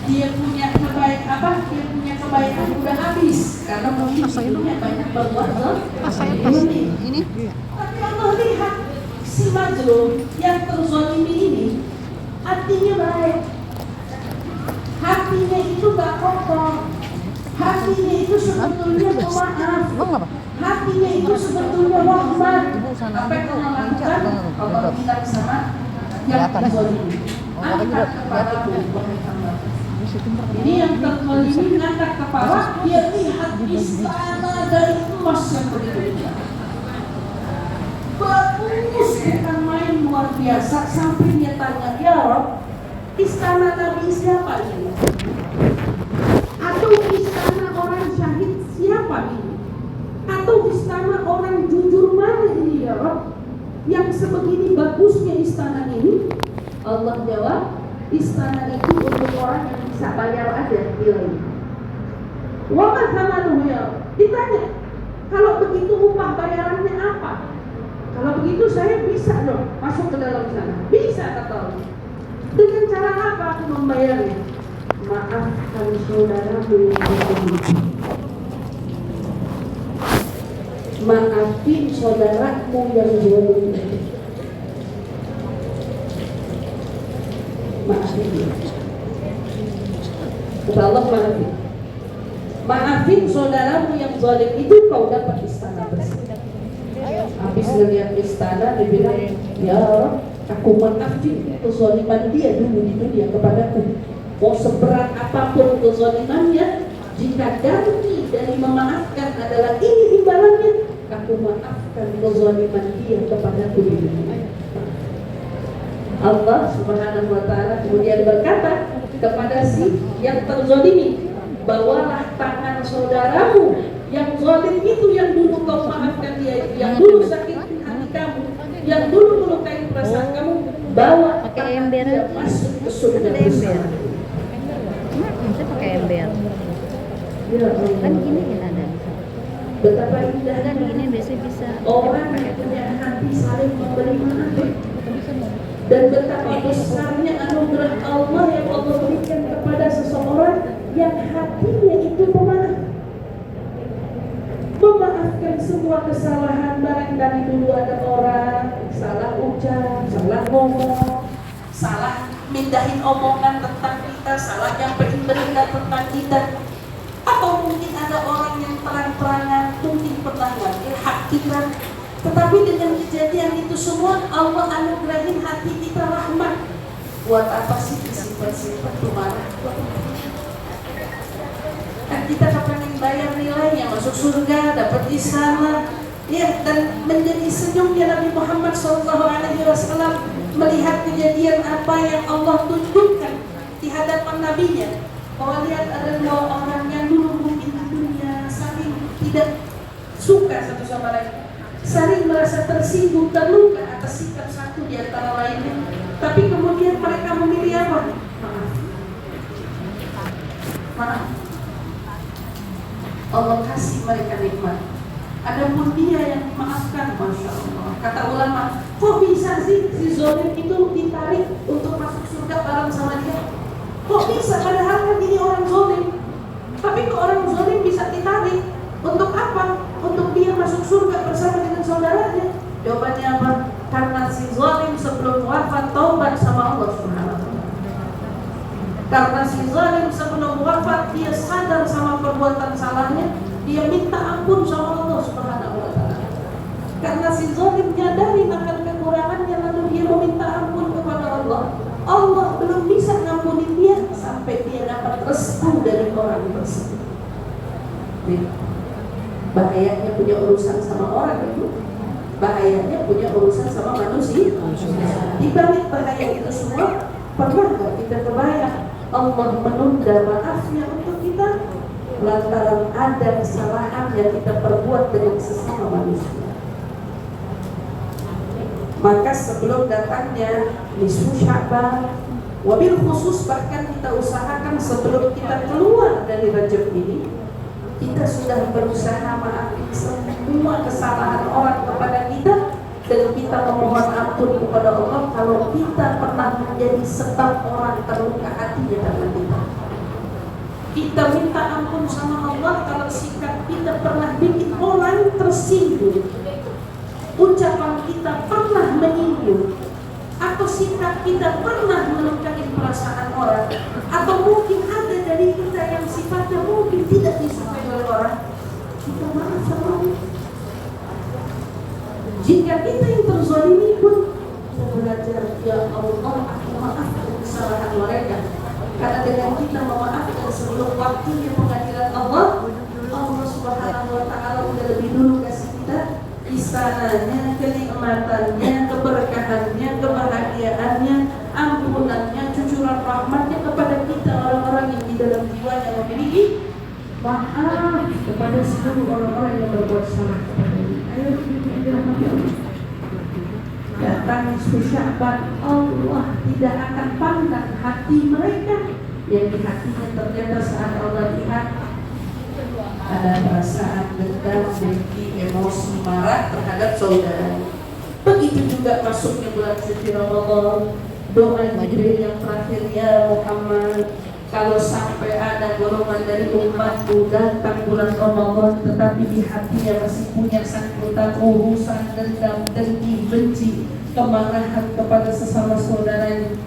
Dia punya kebaikan udah habis karena mungkin hidupnya banyak berbuat zalim. Ini. Tapi Allah lihat si mazlum yang terzalimi ini hatinya baik, hatinya itu gak kotor, hatinya itu sebetulnya pemaaf, hatinya itu sebetulnya rahmat. Apa yang Allah lakukan? Allah bilang sama yang terzalimi, angkat kepalamu wahai hamba. Ini yang terzalimi ngangkat kepala, dia lihat istana dari emas yang begitu indah. Bagus, bukan main, luar biasa. Sampai dia tanya, ya Rob, istana Nabi siapa ini? Atau istana orang syahid siapa ini? Atau istana orang jujur mana ini ya Rob? Yang sebegini bagusnya istana ini? Allah jawab, istana itu untuk orang yang bisa bayar aja nilainya. Wa ma thamanuhu ya? Ditanya, kalau begitu upah bayarannya apa? Kalau begitu saya bisa dong masuk ke dalam sana. Bisa kata Allah. Dengan cara apa aku membayarnya? Maafkan saudaramu yang zalim. Maafin saudaramu yang zalim. Maafin dia. Kata Allah, maafin. Maafin saudaramu yang zalim, itu kau dapat istana bersih. Habis ngeliat istana, dia bilang, ya aku maafin kezaliman dia dulu di dunia kepadaku. Mau seberat apapun kezalimannya, jika ganti dari memaafkan adalah ini imbalannya, aku maafkan kezaliman dia kepadaku di dunia. Allah Subhanahu Wa Taala kemudian berkata kepada si yang terzalimi, bawalah tangan saudaramu yang zalim itu, yang dulu kau maafkan dia, yang dulu sakitin hati kamu, yang dulu melukai perasaan kamu, bawa pakai ember, dia masuk ke surga bersama. Saya pakai ember. Ya Allah. Kan gini kan ada. Betapa indahnya Kan gini biasanya bisa. orang yang punya hati saling memberi maaf, dan betapa besarnya anugerah Allah yang Allah berikan kepada seseorang yang hatinya itu pemaaf. Memaafkan semua kesalahan. Barangkali dulu ada orang salah ucap, salah ngomong, salah mindahin omongan tentang kita, salah nyampein berita tentang kita, atau mungkin ada orang yang terang-terangan mungkin pernah nggak hak kita, tetapi dengan kejadian itu semua Allah anugerahin hati kita rahmat. Buat apa sih disimpan-simpan tuh marah? Kan kita kepengen bayar nilainya, masuk surga, dapat di sana, ya, dan menjadi senyumnya Nabi Muhammad SAW melihat kejadian apa yang Allah tunjukkan di hadapan Nabinya. Bahwa lihat ada dua orang yang dulu mungkin di dunia saling tidak suka satu sama lain, saling merasa tersinggung, terluka atas sikap satu di antara lainnya. Tapi kemudian mereka memilih apa? Maaf. Allah kasih mereka nikmat. Adapun dia yang dimaafkan, Masya Allah. Kata ulama, kok bisa sih si zalim itu ditarik untuk masuk surga bareng sama dia? Kok bisa? Padahal kan ini orang zalim. Tapi kok orang zalim bisa ditarik? Untuk apa? Untuk dia masuk surga bersama dengan saudaranya. Jawabannya apa? Karena si zalim sebelum wafat taubat sama Allah Subhanahu wa taala. Karena si zalim sebelum wafat dia sadar sama perbuatan salahnya, dia minta ampun sama Allah Subhanahu wa taala. Karena si zalim nyadari akan kekurangannya lalu dia meminta ampun kepada Allah. Allah belum bisa ngampunin dia sampai dia dapat restu dari orang tersebut. Bahayanya punya urusan sama orang itu, bahayanya punya urusan sama manusia. Di balik bahaya itu semua, pernah nggak kita kebayang Allah menunda maafnya untuk kita lantaran ada kesalahan yang kita perbuat dengan sesama manusia? Maka sebelum datangnya nisfu Sya'ban, wabil khusus bahkan kita usahakan sebelum kita keluar dari Rajab ini, kita sudah berusaha maafin semua kesalahan orang kepada kita, dan kita memohon ampun kepada Allah kalau kita pernah menjadi sebab orang terluka hatinya karena kita. Kita minta ampun sama Allah kalau sikap kita pernah bikin orang tersinggung, ucapan kita pernah menyinggung, atau sikap kita pernah melukai perasaan orang, atau mungkin ada dari kita yang sifatnya mungkin tidak disukai oleh orang. Kita maaf sama Allah. Jika kita yang terzalimi pun kita belajar, ya Allah, aku maafkan kesalahan mereka. Karena dengan kita memaafkan sebelum waktunya pengadilan Allah, Allah Subhanahu wa taala sudah lebih dulu kasih kita istananya, kenikmatannya, keberkahannya, kebahagiaannya, ampunannya, cucuran rahmatnya kepada kita orang-orang yang di dalam jiwanya memiliki maaf kepada seluruh orang-orang yang berbuat salah kepada ini. Ayo kita dirahmati Allah. Datang nisfu Sya'ban, Allah tidak akan pandang hati mereka yang di hatinya ternyata saat Allah lihat ada perasaan dendam, dengki, emosi, marah terhadap saudara. Begitu juga masuknya bulan suci Ramadan, doa Jibril yang terakhir, ya Muhammad, kalau sampai ada golongan dari umatku datang bulan Ramadan tetapi di hatinya masih punya sangkutan urusan dendam, dengki, benci, kemarahan kepada sesama saudaranya,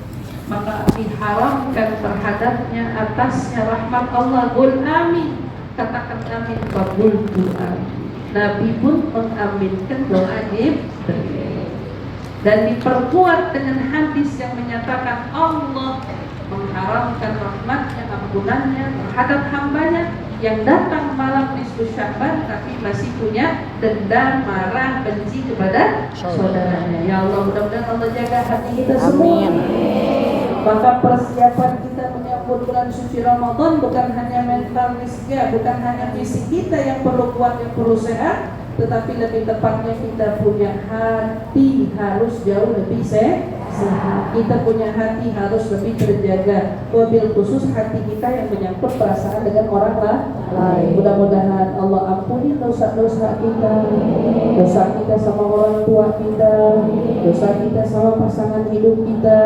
maka diharamkan terhadapnya atasnya rahmat Allah. Qul amin, katakan amin, qabultu amin. Nabi pun mengaminkan doa Jibril, dan diperkuat dengan hadis yang menyatakan Allah mengharamkan rahmatnya, ampunannya terhadap hambanya yang datang malam nisfu Sya'ban tapi masih punya dendam, marah, benci kepada saudaranya. Ya Allah, mudah-mudahan Allah jaga hati kita semua. Maka persiapan kita menyambut bulan suci Ramadan bukan hanya mental fisik, bukan hanya fisik kita yang perlu kuat, yang perlu sehat, tetapi lebih tepatnya kita punya hati harus jauh lebih sehat. Kita punya hati harus lebih terjaga, wabil khusus hati kita yang menyangkut perasaan dengan orang lain. Mudah-mudahan Allah ampuni dosa-dosa kita, dosa kita sama orang tua kita, dosa kita sama pasangan hidup kita,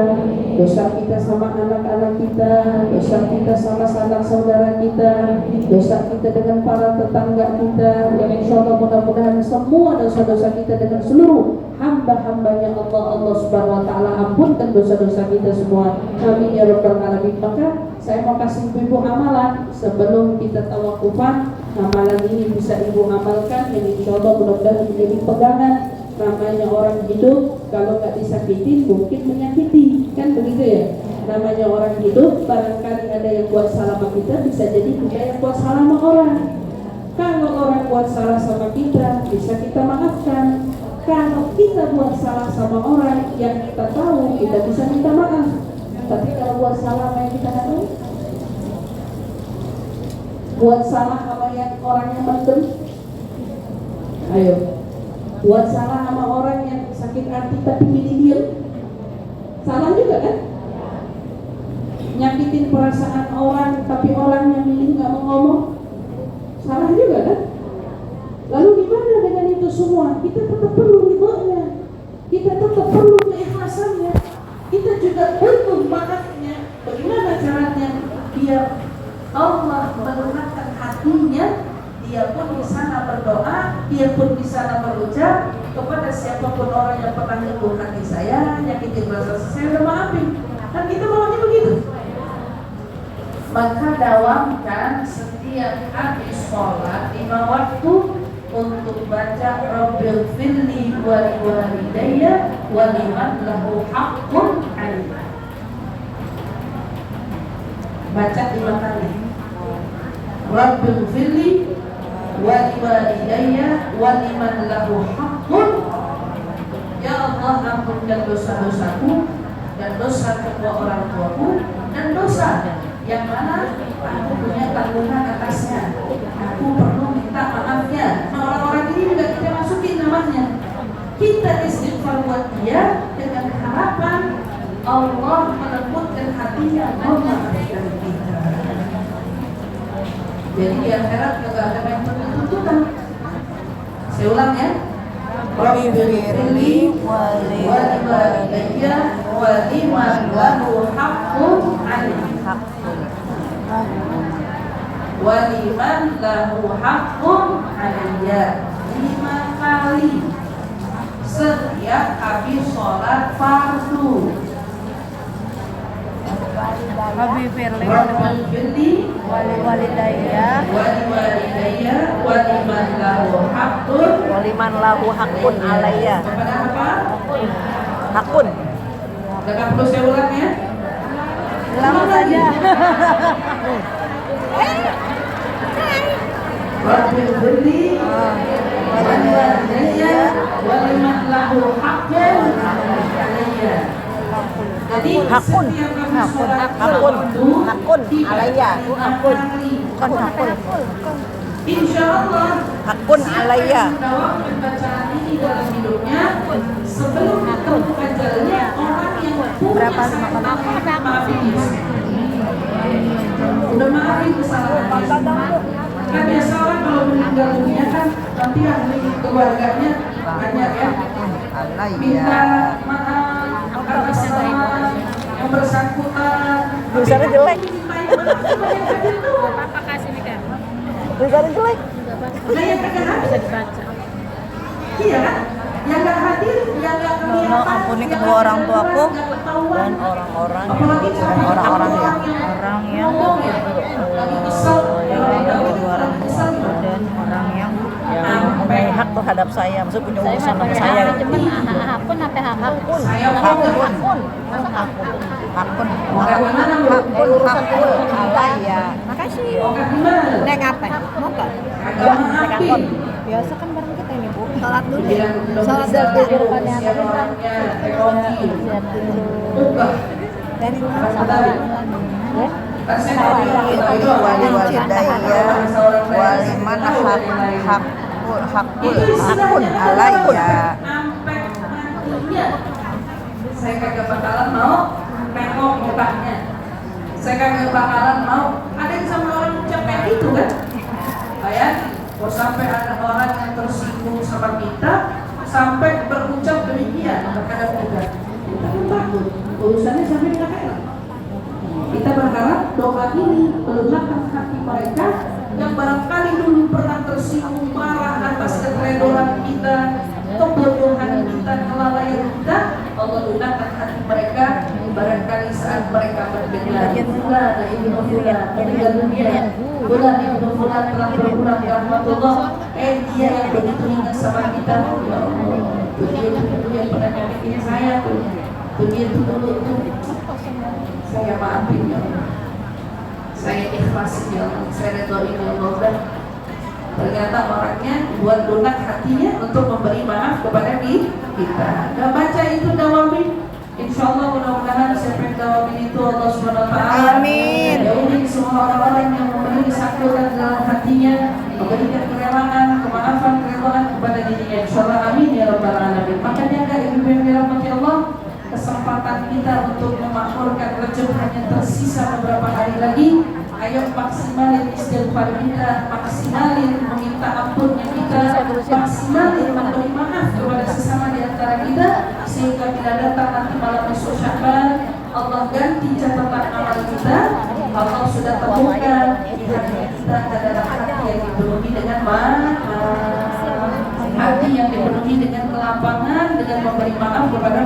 dosa kita sama anak-anak kita, dosa kita sama sanak saudara kita, dosa kita dengan para tetangga kita, yang insya Allah mudah-mudahan semua dosa-dosa kita dengan seluruh hamba-hambanya Allah Subhanahu wa taala ampunkan dosa-dosa kita semua. Amin ya rabbal alamin. Maka saya mau kasih ibu amalan sebelum kita tawakufan. Amalan ini bisa ibu amalkan yang insya Allah mudah-mudahan menjadi pegangan. Namanya orang hidup, kalau nggak disakitin mungkin menyakiti, kan begitu ya. Namanya orang hidup, barangkali ada yang buat salah sama kita, bisa jadi kita yang buat salah sama orang. Kalau orang buat salah sama kita, bisa kita maafkan. Kalau kita buat salah sama orang yang kita tahu, kita bisa minta maaf. Tapi kalau buat salah sama yang kita nggak tahu, buat salah sama yang orang yang mendem, ayo, buat salah sama orang yang sakit hati tapi pilih diam, salah juga kan? Nyakitin perasaan orang tapi orang yang milih nggak mau ngomong, salah juga kan? Lalu gimana dengan itu semua? Kita tetap perlu ridhonya, kita tetap perlu keikhlasannya, kita juga butuh maafnya. Bagaimana caranya biar Allah melunakkan hatinya? Dia pun di sana berdoa, dia pun di sana berucap kepada siapapun orang yang pernah nyentuh hati saya, nyakitin rasa saya, udah maafin. Kan kita maunya begitu. Maka dawamkan setiap habis sholat 5 waktu untuk baca Rabbil firli wa liwalidayya wa liman lahu haqqun 'alayya. Baca 5 kali. Rabbil firli wa liwalidayya wa liman lahu haqqun. Ya Allah, ampunkan dosa-dosaku dan dosa kedua orang tuaku dan dosa yang mana aku punya tanggungan atasnya. Aku perlu minta maafnya. Nah, orang-orang ini juga kita masukin namanya. Kita istighfar buat dia dengan harapan Allah melembutkan hatinya, memaafkan kita. Jadi di akhirat juga ada yang tuntutan. Saya ulang ya. Rabbil firli wa liwalidayya wa liman lahu haqqun 'alayya. Wa liman lahu haqqun 'alayya. 5 kali setiap habis sholat fardu. Rabbil firli wa walidayya wa liman lahu haqqun. waliman lahu haqqun alayya. Kepada apa? Hakun. Enggak perlu saya ulang ya. Ulang saja. Rabbil firli wa liwalidayya wa liman lahu haqqun 'alayya. Jadi Hakun. hakun Alayya. Hakun. Bukan hakun. Insya Allah Hakun alayya. Dawam bacaan ini dalam hidupnya sebelum ketemu ajalnya orang yang punya kesalahan maafin dia. Udah maafin kesalahan. Kan biasa orang kalau meninggal dunia kan nanti ahli keluarganya banyak ya minta maaf atas kesalahan yang bersangkutan. Tulisannya jelek. Tulisannya jelek. Nah, yang kagak bisa dibaca. Iya kan? Yang gak hadir, yang gak kelihatan, Ampuni kedua orang tuaku dan orang-orang yang lagi kesel, kedua orang tuaku dan orang yang mempunyai hak terhadap saya, maksud punya urusan sama saya. Hakun apa hakun? saya Hakun. Hakun. Hakun alayya. Makasih. gimana? Naik apa? Mau enggak? Agak maafin. Biasa kan bareng kita ini, Bu. Salat dulu. Bilang Salat bisa dulu di depannya. usia orangnya, ekonomi. Ubah. Dari Sebentar. ya. Kan saya tahu itu waliman hakun alayya. Sampai matinya saya kagak bakalan mau nengok mukanya. Saya kagak bakalan mau ada yang sama orang capek itu kan. Bayangin, kalau sampai ada orang yang tersinggung sama kita sampai berucap demikian terhadap kita, kita kan takut urusannya sampai di akhirat. Kita berharap doa ini melunakkan hati mereka yang barangkali dulu pernah tersinggung marah atas keteledoran kita, kebodohan kita, kelalaian kita. Allah lunakkan hati mereka barangkali saat mereka mendengar fulan ibnu fulan meninggal dunia, fulan ibnu fulan telah berpulang ke rahmatullah, dia yang begitu ingat sama kita, ya Allah, dia dulu yang pernah nyakitin saya tuh, dia dulu tuh, saya maafin ya Allah, saya ikhlasin ya Allah, saya redoin ya Allah. Ternyata orangnya buat lunak hatinya untuk memberi maaf kepada kita. Gak baca itu dawamin, insya Allah mudah-mudahan siapa yang dawamin itu Allah SWT Amin. jauhi semua orang-orang yang memberi kesakitan dalam hatinya, memberikan kerelaan, kemaafan, kerelaan kepada dirinya, insya Allah amin ya rabbal alamin. Makanya kan ibu yang dirahmati Allah, kesempatan kita untuk memakmurkan Rajab hanya tersisa beberapa hari lagi. Ayo maksimalin istighfar kita, maksimalin meminta ampunnya kita, maksimalin memberi maaf kepada sesama di antara kita, sehingga bila datang nanti malam nisfu Sya'ban, Allah ganti catatan amal kita. Allah sudah temukan di hati kita adalah hati yang dipenuhi dengan maaf, hati yang dipenuhi dengan kelapangan, dengan memberi maaf kepada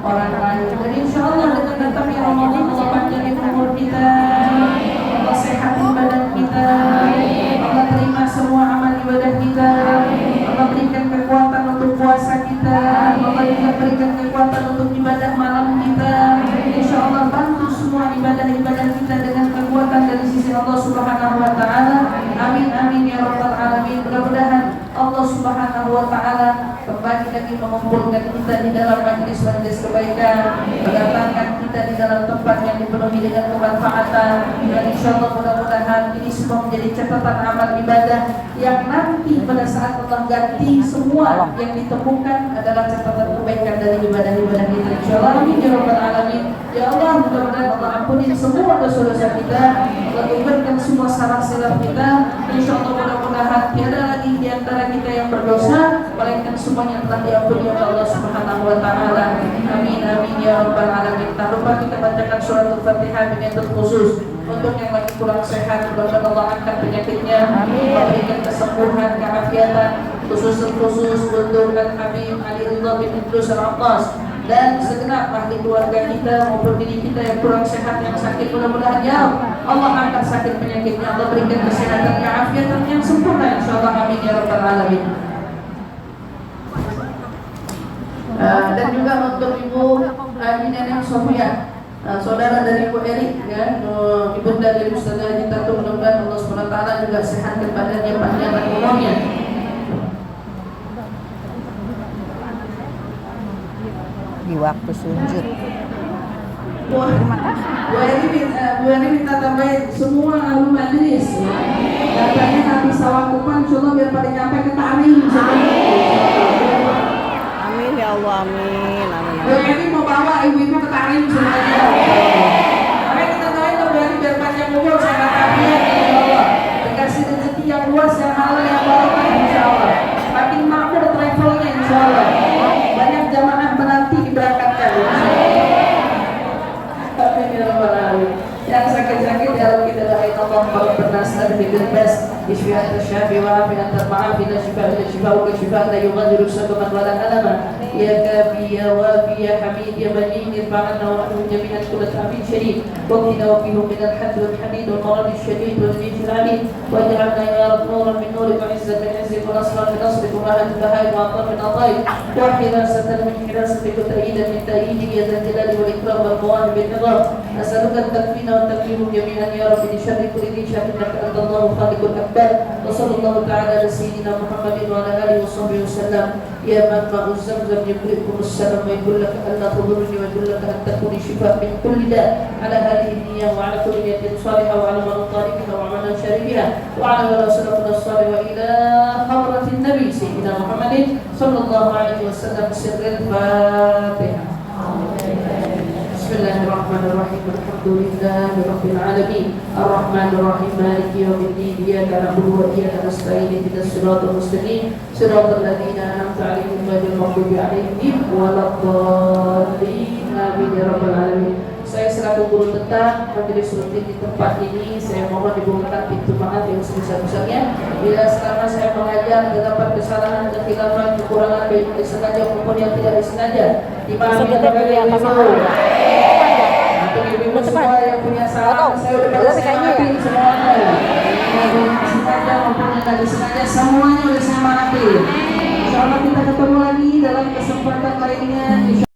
orang lain. Dan insya Allah dengan datangnya Ramadan, Allah panjangin umur kita, Allah sehatin badan kita, Allah terima semua amal ibadah kita, Allah berikan kekuatan untuk puasa kita, Allah juga berikan kekuatan untuk ibadah malam kita. Insya Allah bantu semua ibadah-ibadah kita dengan kekuatan dari sisi Allah Subhanahu Wa Taala. Amin amin ya rabbal alamin. Mudah-mudahan Allah Subhanahu Wa Taala kembali lagi mengumpulkan kita di dalam majlis-majlis kebaikan, mendatangkan kita di dalam tempat yang dipenuhi dengan kemanfaatan, dan insya Allah mudah-mudahan ini semua menjadi catatan amal ibadah yang nanti pada saat Allah ganti semua yang ditemukan adalah catatan kebaikan dari ibadah-ibadah kita, insya Allah amin ya rabbal alamin. Ya Allah, mudah-mudahan Allah ampuni semua dosa-dosa kita, Allah gubarkan semua salah silap kita, insya Allah mudah-mudahan tiada lagi di antara kita yang berdosa, melainkan semuanya telah diampuni oleh Allah Subhanahu Wa Taala. Amin amin ya rabbal alamin. Tak lupa kita bacakan surat Al-Fatihah dengan khusus untuk yang lagi kurang sehat, mudah-mudahan Allah angkat penyakitnya, memberikan kesembuhan, keafiatan, khusus untuk Habib Ali Ridha bin Idrus Al-Attas dan segenap ahli keluarga kita maupun diri kita yang kurang sehat, yang sakit, mudah-mudahan ya Allah angkat sakit penyakitnya, Allah berikan kesehatan, keafiatan yang sempurna, insyaallah amin ya rabbal alamin. Dan juga untuk Ibu Nenek Sofia, saudara dari Ibu Eri, ya, ibunda dari Ustazah Haji Tatu, mudah-mudahan Allah SWT juga sehatkan badannya, panjangkan umurnya. Di waktu sujud. Bu Eri minta tambahin semua ahli majlis, ya. Katanya habis sawakupan, insyaallah biar pada nyampe ke Tarim. Amin ya Allah, amin. Bu Eri mau bawa ibu-ibu ke Tarim semuanya. Makanya kita doain Bu Eri biar panjang umur, sehat afiat, insyaallah. Dikasih rezeki yang luas, yang halal, yang barokah, insyaallah. Makin makmur travelnya, insyaallah. Banyak jamaah menanti diberangkatkan. Yang sakit-sakit dalam kita doain Allah kalau bernas dan bibir best isfiat syafi wa afiat ma'afina shifa ila shifa wa shifa la yughadiru saqaman wala alama ya kafi ya wafi ya hamid ya majid irfa'na wa anhum jami'an kull ta'min syarif wa qina wa qihum min al-hadd wal hadid wal marad al-shadid wal jid al-alim wa ij'alna ya rab nuran min nurik wa izzatan min izzik wa nasran min nasrik wa rahat bahai wa atar min ataik wa hirasatan min hirasatik wa ta'idan min ta'idi ya dzal jalali wal ikram wal mawahib bil nizam as'aluka at-takfina wa at-takfinu jami'an ya rabbi li syarri kulli dhi syarrin innaka antallahu khaliqul akbar wa sallallahu ta'ala ala sayyidina Muhammadin wa ala alihi wa sahbihi wasallam. Ya man ma'u zamzam yubrikum as-salam wa yaqul laka an la tudurni wa yaqul laka an takuni shifa min kulli da ala hadhihi dunya wa ala kulli niyatin salihah wa ala man taribiha wa ala syaribiha wa ala salafuna salih wa ila hadratin nabi sayyidina Muhammadin sallallahu alaihi wasallam. Sirrul Fatihah. Bismillahirrahmanirrahim. Alhamdulillahi rabbil alamin. Arrahmanirrahim. Maliki yaumiddin. Iyyaka na'budu wa iyyaka nasta'in. Ihdinas siratal mustaqim. Siratal ladzina an'amta 'alaihim ghairil maghdubi 'alaihim waladdallin. Amin ya rabbal alamin. Saya selaku guru tetap majelis rutin di tempat ini, saya mohon dibukakan pintu maaf yang sebesar-besarnya. Bila selama saya mengajar terdapat kesalahan, kekhilafan, kekurangan baik disengaja maupun yang tidak disengaja, di mana Nggak tahu. Saya udah Tapi kayaknya ya. maafin semuanya. Sengaja maupun yang tadi sengaja semuanya udah saya maafin. Insya Allah kita ketemu lagi dalam kesempatan lainnya.